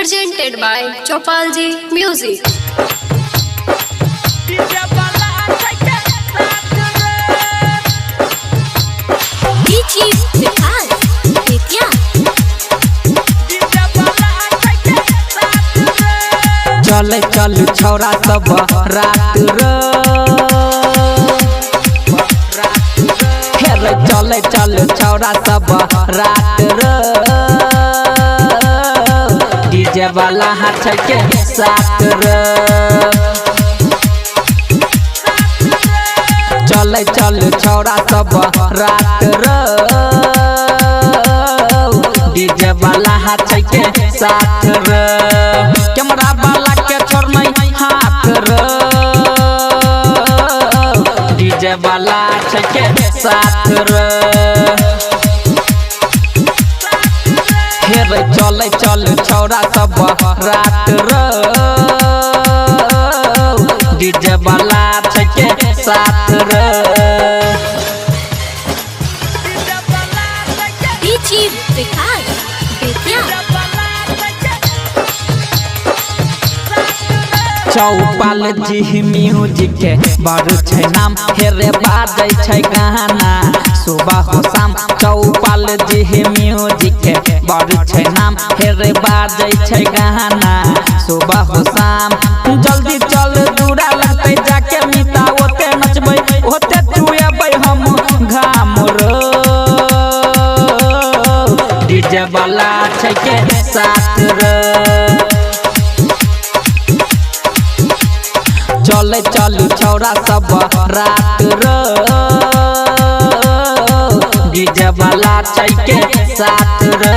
presented by Chopalji Music. चले चल छौरा सब रात रे चले चल छौरा सब रात रे डीजे वाला हाथ के साथ रे चले चल छौरा सब रात रे डीजे वाला हाथ के साथ रे कैमरा वाला के छोड़ने हाथ रे डीजे वाला के साथ रे हेरे चले चल छौरा सब रात रे डीजे वाला के साथ रे चौपाल जी म्यूजिक के बड़ छै नाम हेरे बाजै छै गाना सुबह हो शाम चौपाल जी म्यूजिक के बड़ छै नाम हेरे बाजै छै गाना सुबह हो शाम जल्दी चल दूरा लगते जाके मिता ओते नचबै ओते चुएबै हम घाम रो डीजे वाला छै के साथ रे चले चल छौरा सब रात रे डीजे वाला के साथ रे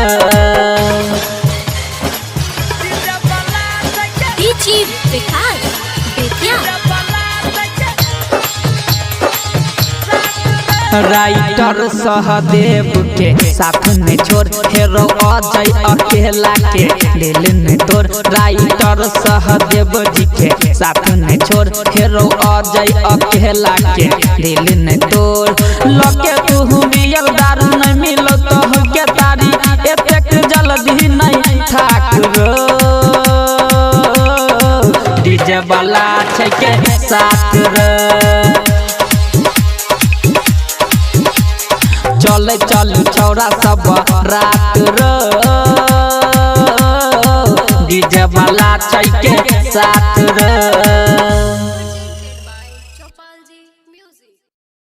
राइटर सहदेव के साथ में छोड़ हेरो अजय अकेला के दिल में तोड़ राइटर सहदेव जी के साथ में छोड़ हेरो अजय अकेला के दिल में तोड़ लके तू मियल दारू नहीं मिलो तो के तारी एतेक जल्दी नहीं थाक रो डीजे वाला छै के साथ रे चले चल छौरा सब रात रे डीजे वाला के साथ रे।